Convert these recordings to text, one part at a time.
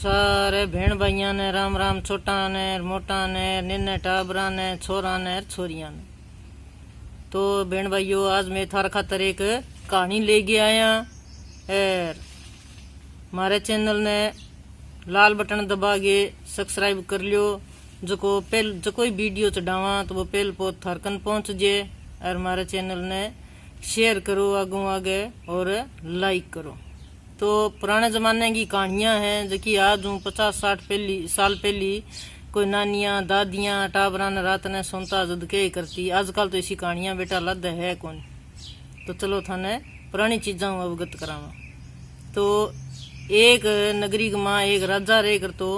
सारे भेण भाइया ने राम राम, छोटा ने मोटा ने निन्ने टाबरा ने छोरा ने छोरिया ने। तो भेण भाइयों, आज मैं थार खातर एक कहानी लेके आया। और हमारे चैनल ने लाल बटन दबा के सब्सक्राइब कर लियो। जो कोई वीडियो चढ़ावा तो वो पहल पोत थारकन पहुंच जे। और हमारे चैनल ने शेयर करो आगे और लाइक करो। तो पुराने जमाने की कहानियां हैं जो कि आज 50-60 साल पहली कोई नानियां दादियां टाबरा ने रात ने सोनता जद के करती। आजकल तो ऐसी कहानियां बेटा लद है कौन। तो चलो थाने पुरानी चीजा अवगत करावा। तो एक नगरी माँ एक राजा रह कर तो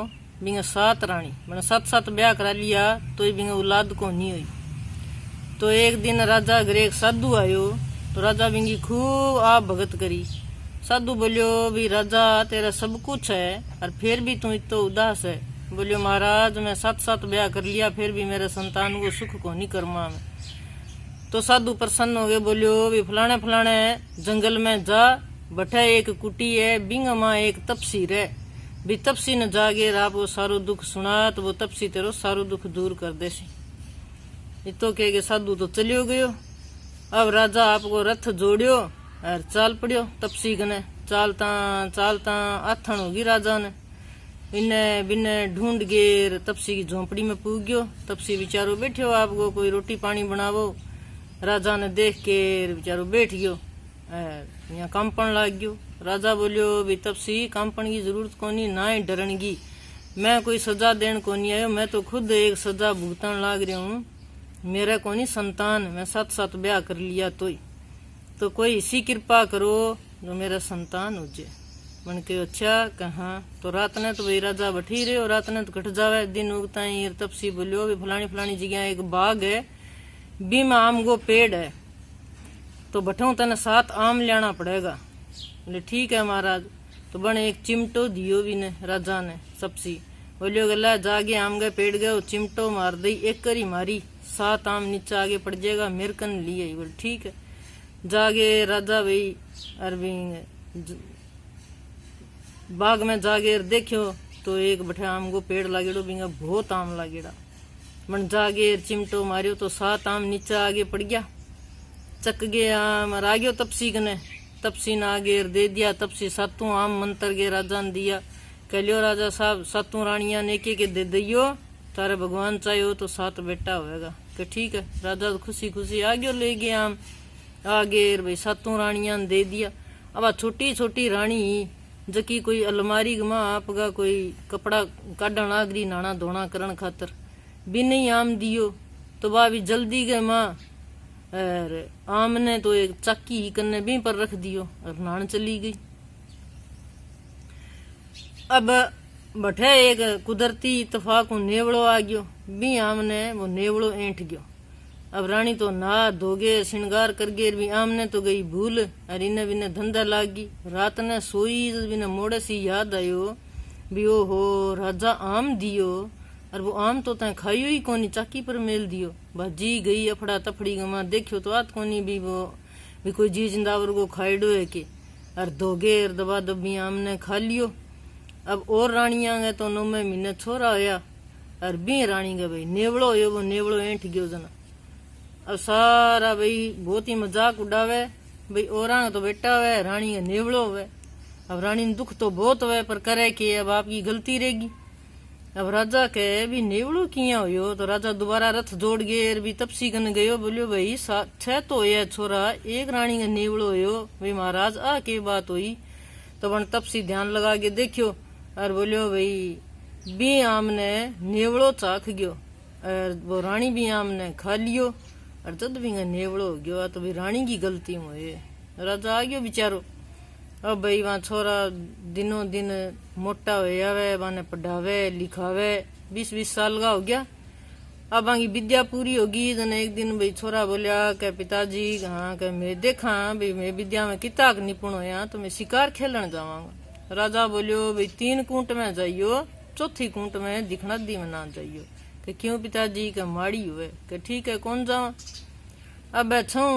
बिंग 7 रानी मैंने 7 ब्याह करा लिया तो बिंग औलाद को नहीं हुई। तो एक दिन राजा घर एक साधु आयो। तो राजा बिंगी खूब आप भगत करी। साधु बोलियो भी राजा तेरा सब कुछ है और फिर भी तू इतो उदास है। बोलियो महाराज मैं 7 ब्याह कर लिया फिर भी मेरे संतान को सुख को नहीं करमा मैं। तो साधु प्रसन्न हो गए। बोलियो भी फलाने जंगल में जा, बठे एक कुटी है बिंग माँ एक तपसी रे भी तपसी न जागे आप वो सारो दुख सुना तो वो तपसी तेरो सारो दुख दूर कर दे सी। इतो कह साधु तो चलियो गयो। अब राजा आपको रथ जोड़ियो और चाल पड़ियो तपसी कने। चालता आथन होगी राजा ने। इन्हें बिन्ने ढूंढ गेर तपसी की झोंपड़ी में पूग गयो। तपसी बिचारो बैठो आपको कोई रोटी पानी बनावो। राजा ने देख के बिचारो बैठ गयो। यहाँ कांपन लाग गयो। राजा बोलियो भी तपसी कांपन की जरूरत कोनी ना ही डरन की। मैं कोई सजा देन कोनी आयो, मैं तो खुद एक सजा भुगतन लाग रहा हूँ। मेरा कोनी संतान, मैं 7 ब्याह कर लिया तो कोई इसी कृपा करो जो मेरा संतान हो जाए। मन के अच्छा कहा। तो रात ने तो वही राजा बैठी रहे और रात ने तो कट जावे दिन उगता ही। तपसी बोलियो भी फलानी जगह एक बाग है बीमा आम गो पेड़ है तो बठो तने 7 आम लाना पड़ेगा। बोले ठीक है महाराज। तो बने एक चिमटो दियो भी ने राजा ने। तपसी बोलियो गला जागे आम गए पेड़ गए चिमटो मार दी एक करी मारी 7 आम नीचे आगे पड़ जाएगा मेरे कन लिए। बोले ठीक है। जागे राजा भाई अरविंद बाग में जागे देखियो तो एक बठे आम को पेड़ लागेड़ो बिंगा बहुत आम लागेड़ा। मन जागे चिमटो मारियो तो 7 आम नीचे आगे पड़ गया। चक गए आम और आ गयो तपसी कने। तपसी ने आगे दे दिया। तपसी 7 आम मंत्र के राजा ने दिया। कह लियो राजा साहब 7 रानियां ने के दे दियो तारे भगवान चाहिए तो 7 बेटा होएगा। कि ठीक है। राजा तो खुशी आ गयो ले गया आम आगे भाई 7 रानियां ने दे दिया। अब छोटी रानी जकी कोई अलमारी में आपका कोई कपड़ा काढ़न आगरी नाना धोना करन खातर बिन ही आम दियो तो वह भी जल्दी गए माँ और आम ने तो एक चक्की ही कन्ने भी पर रख दियो और नान चली गई। अब बठे एक कुदरती इतफाक नेवड़ो आ गयो भी आम ने वो नेवड़ो ऐंठ गयो। अब रानी तो नहा धोगे श्रृंगार कर गे भी आम ने तो गई भूल और इन्हें बिने धंधा लागी। रात ने सोई बिने मोड़े सी याद आयो भी ओ हो राजा आम दियो और वो आम तो तय खाइयो ही कोनी चाकी पर मेल दियो। भाजी गई अफड़ा तफड़ी गमा देखियो तो आत कोनी भी वो भी कोई जी जिंदावर को खाइडो है के और धोगे और दबा दबी आम ने खा लियो। अब और रानियां गए तो 9 महीने छोरा होया और बी रानी गए भाई नेवड़ो हो वो नेवड़ो ऐंठ गयो जना। अब सारा भाई बहुत ही मजाक उड़ावे भाई और तो बेटा हुए रानी का नेवड़ो हुए। अब रानी ने दुख तो बहुत हुए पर करे कि अब आपकी गलती रहेगी। अब राजा के भी नेवड़ो किया हो तो राजा दोबारा रथ जोड़ गए भी तपसी कन गयो। बोलियो भाई 6 तो है छोरा एक रानी का नेवड़ो हो भाई महाराज आ के बात हुई। तो बन तपसी ध्यान लगा के देखियो और बोलियो भाई भी आम ने नेवड़ो चाख गयो और वो रानी भी आम ने खा लियो और जद भी नेवड़ो हो गयो तो भी रानी की गलती हुए। राजा आ गयो बेचारो। अब भाई वहाँ छोरा दिनों दिन मोटा हो जावे वाने पढ़ावे लिखावे 20 साल का हो गया। अब आगे विद्या पूरी होगी। जन एक दिन भाई छोरा बोलिया के पिताजी हाँ के मैं देखा भाई मैं विद्या में कितना निपुण होया तो मैं शिकार खेलन जावांगा। राजा बोलियो भाई 3 कूट में जाइयो 4थी कूट में दिखना दी में ना जाइयो। कि क्यों पिताजी का माड़ी हुए। कि ठीक है कौन जावा। अब छऊ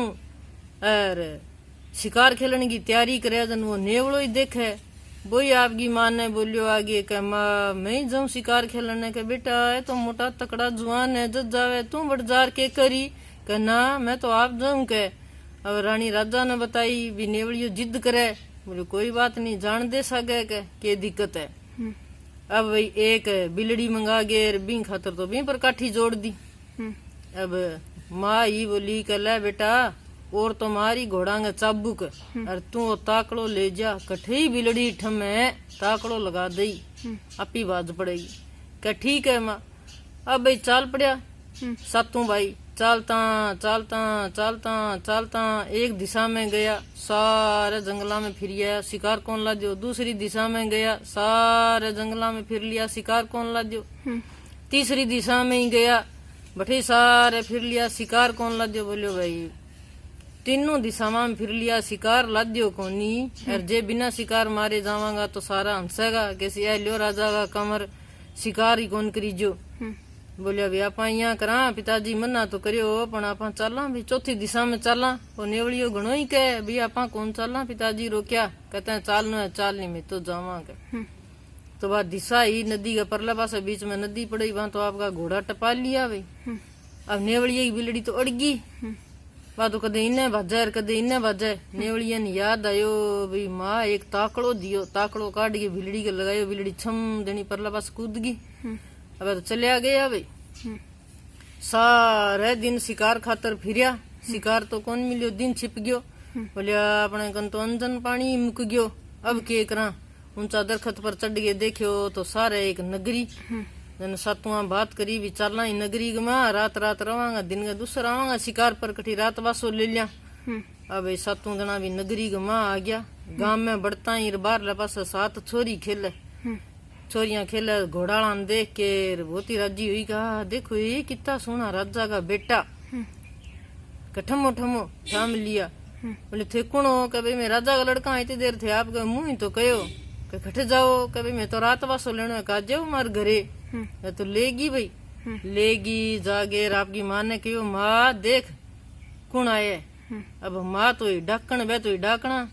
और शिकार खेलने की तैयारी करे जन वो नेवड़ो ही देखे वही आपकी माँ ने बोलियो आगे के माँ मैं ही जाऊं शिकार खेलने के। बेटा है तो मोटा तकड़ा जुआन है, जज जावे तू बड़जार के करी के ना मैं तो आप जाऊं के। अब रानी राजा ने बताई भी नेवड़ियो जिद करे। बोले कोई बात नहीं, जान दे सके के दिक्कत है। अब भाई एक बिलड़ी मंगा गे बी खातर तो बी पर काठी जोड़ दी। अब माँ ही बोली के ले बेटा और तो मारी घोड़ांगे चाबुक और तू ताकड़ो ले जा, कठे ही बिलड़ी ठमे ताकड़ो लगा दई, आपी बाज पड़ेगी। क्या ठीक है माँ। अब भाई चाल पड़िया सातू भाई, चालता चालता चालता चालता एक दिशा में गया, सारे जंगला में फिर गया, शिकार कौन ला दियो। दूसरी दिशा में गया, सारे जंगला में फिर लिया, शिकार कौन ला दियो। तीसरी दिशा में ही गया, बठे सारे फिर लिया, शिकार कौन ला दियो। बोलियो भाई तीनों दिशा में फिर लिया, शिकार ला दियो कोनी। और जे बिना शिकार मारे जावांगा तो सारा हंसेगा कैसी है लियो राजा का कमर, शिकार ही कौन करी जो। बोलिया भी आप यहाँ करा, पिताजी मना तो करियो पण आप चला भी चौथी दिशा में चला। वो नेवड़ियो घणो ही कहे भी आप कौन चला, पिताजी रोक्या, कहते हैं चालनो है, चाल नहीं मैं तो जावा के। तो वह दिशा ही नदी के परला पासे बीच में नदी पड़ी, वहां तो आपका घोड़ा टपा लिया भाई। अब नेवड़िया की बिलड़ी तो अड़गी, वह तो कदे इन्हें भाजा कदे इन्हें भाजा। नेवड़िया ने याद आयो भाई माँ एक ताकड़ो दियो, ताकड़ो काट के बिलड़ी के लगायो, बिलड़ी छम देनी परला पास कूद गई। अब तो चलिया गया भाई। सारे दिन शिकार खातर फिरिया, शिकार तो कौन मिलियो, दिन छिप गयो। बोलिया अपने कन तो अंजन पानी मुक गयो, अब के करा। ऊंचा दरखत पर चढ़ गए, देखियो तो सारे एक नगरी। जन सातुआ बात करी भी चलना ही नगरी गमा, रात रात रवांगा, दिन का दूसरा आवांगा शिकार पर, कठी रात वासो ले लिया। अब सातों जना भी नगरी गमा आ गया। गांव में बढ़ता ही बाहर पास सात छोरी खेले, छोरियां खेले, घोड़ा देख के बहुत ही राजी हुई, कहा देखो ये कितना सोना राजा का बेटा, ठमो ठमो थाम लिया। बोले थे कौन हो, कभी मैं राजा का लड़का इतनी देर थे आपका मुंह ही तो कहो कठे जाओ, कभी मैं तो रात वासो लेने का जाओ मार घरे। तो लेगी भाई, लेगी जागे। आपकी माँ ने कहो माँ देख कौन आये। अब माँ तो ही डाकण बे तो ही डाकना,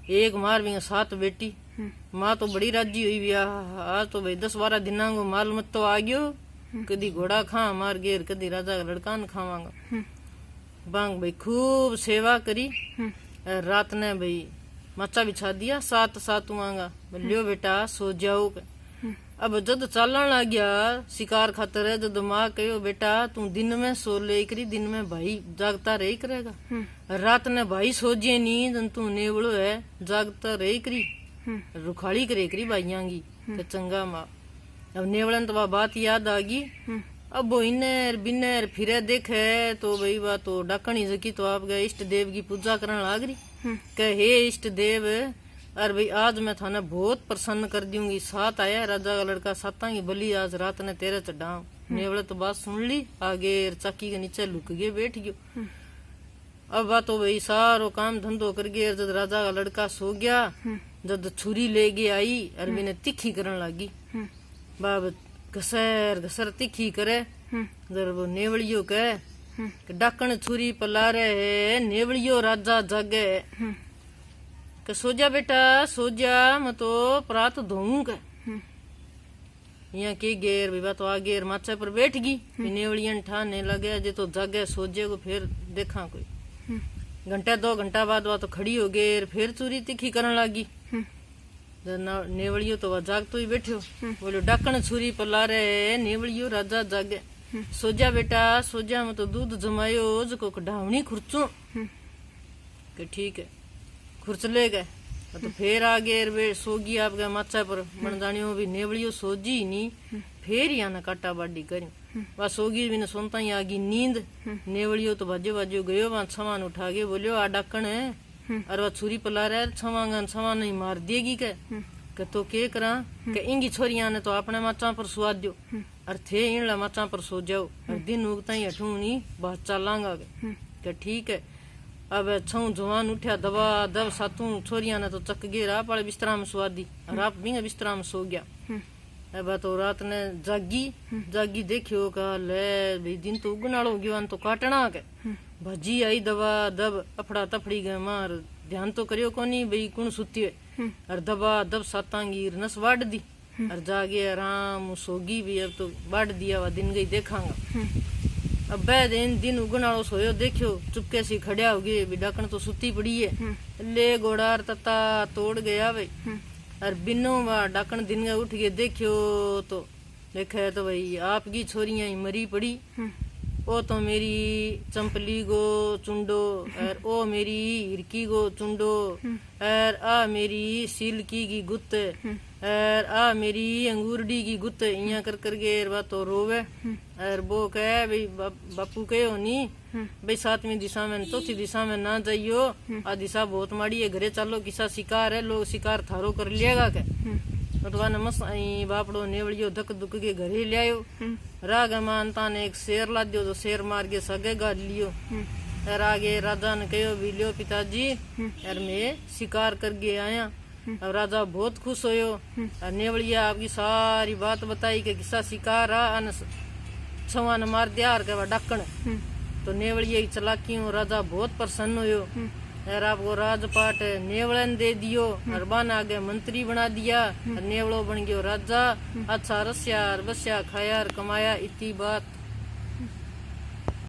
एक मार भी 7 बेटी। माँ तो बड़ी राजी हुई भी, आज तो भाई 10-12 दिना को माल मत तो आ गयो, कदी घोड़ा खा मार गेर, कदी राजा का लड़का न खावांगा। बांग भाई खूब सेवा करी, रात ने भाई मचा बिछा दिया, 7 सातुआंगा। लियो बेटा सो जाओ। अब जद चालन लग गया शिकार खातर, जद माँ कहो बेटा तू दिन में सो ले करी, दिन में भाई जागता रही करेगा, रात ने भाई सो जे नी, जन तू नेवड़ो है जागता रही करी, रुखाड़ी करे करी भाईयांगी के चंगा माँ। अब नेवड़न तो बात याद आ गई। अब वो इन्हें बिन्नेर फिरे देखे तो भाई बात तो डाकनी जकी तो आप गए इष्ट देव की पूजा करने लाग रही, कहे हे इष्ट देव अरे भाई आज मैं थाने बहुत प्रसन्न कर दूंगी, 7 आया राजा का लड़का, 7 की बलि आज रात ने तेरे चढ़ाऊं। नेवड़े तो बात सुन ली, आगे चक्की के नीचे लुक गए, बैठ गयो। अब बात तो भाई सारो काम धंधो कर गए, जब राजा का लड़का सो गया, जब छुरी ले गई आई और मैंने तिखी करने लगी। बाब घसर घसर तिखी करे, जब वो नेवड़ियो के डाकण छुरी पला रहे, नेवड़ियो राजा जागे के सो जा बेटा सो जा, मैं तो प्रात धोऊं के। यहाँ के गेर विवाह तो आ गेर माचा पर बैठ गई, नेवड़ियन ठाने लगे जे तो जागे सोजे को फिर देखा कोई। घंटा 2 घंटा बाद वह तो खड़ी हो गई, फिर चूरी तिखी करने लगी। नेवड़ियो तो वह जाग तो ही बैठो, बोलो डाकण छुरी पला रहे, नेवड़ियो राजा जागे, सो जा बेटा सो जा, मैं तो दूध जमायो जो कढ़ावनी खुर्चो के। ठीक है खुर्च ले गए, तो फिर आ गए सोगी आप गए माचा पर, मन जानियो भी नेवड़ियो सोजी नहीं, फिर यहाँ ना काटा बाडी करी, वह सोगी भी सुनता ही आ गई नींद। नेवड़ियो तो भाजो भाजो गयो, वहां छवान उठा के बोलियो आ डाकण है और वह छुरी पला रहा है, छवांगा छवा नहीं मार देगी के तो के करा के इंगी छोरिया ने तो अपने माचा पर सुआ दो और थे इनला माचा पर सो जाओ, और दिन उगता ही हटू नहीं बात चलांगा के। ठीक है अब छऊ जवान उठा दबा दब, 7 छोरिया ने तो चक गए, आप वाले बिस्तरा में सुआ दी और आप भी बिस्तरा में सो गया। अब तो रात ने जागी जागी देखियो का ले भाई दिन तो उगनाड़ो गयो, तो काटना के भजी आई दबा दब, अफड़ा तफड़ी गए मार, ध्यान तो करियो कोनी भाई कौन सुती है। और दबा दब सातांगी नस बाढ़ दी और जागे आराम सोगी भी अब तो बाढ़ दिया वा दिन गई देखांगा। अब दिन उगन आलो सोयो देखियो चुपके से खड़िया हो गए डाकण तो सुती पड़ी है ले घोड़ार तता तोड़ गया भाई और बिनो वा डाकण दिन गए उठ गए देखियो तो देखा तो भाई आपकी छोरियां ही मरी पड़ी। ओ तो मेरी चंपली गो चुंडो और ओ मेरी हिरकी गो चुंडो और आ मेरी सिल्की की गुत्त और आ मेरी अंगूरडी की गुत्त इया कर करके तो रोवे और वो कहे भाई बापू कहो नी भाई सातवीं दिशा में चौथी दिशा में ना जाइयो आ दिशा बहुत माड़ी है घरे चलो किसा शिकार है लोग शिकार थारो कर लिएगा के तो मस्त बापड़ो नेवड़ियो धक दुक के घरे ले आयो राग मानता ने एक शेर ला दियो तो शेर मार के सगे गाड़ लियो और आगे राजा ने कहो भी लियो पिताजी और मैं शिकार करके आया। अब राजा बहुत खुश होयो और नेवड़िया आपकी सारी बात बताई कि किसा शिकार आ छवा ने मार दिया और के डाकण तो नेवड़िया की चलाकियों राजा बहुत प्रसन्न होयो और आपको राजपाट नेवड़न दे दियो और बन आगे मंत्री बना दिया और नेवड़ो बन गयो राजा। अच्छा रस्या बस्या खाया और कमाया इतनी बात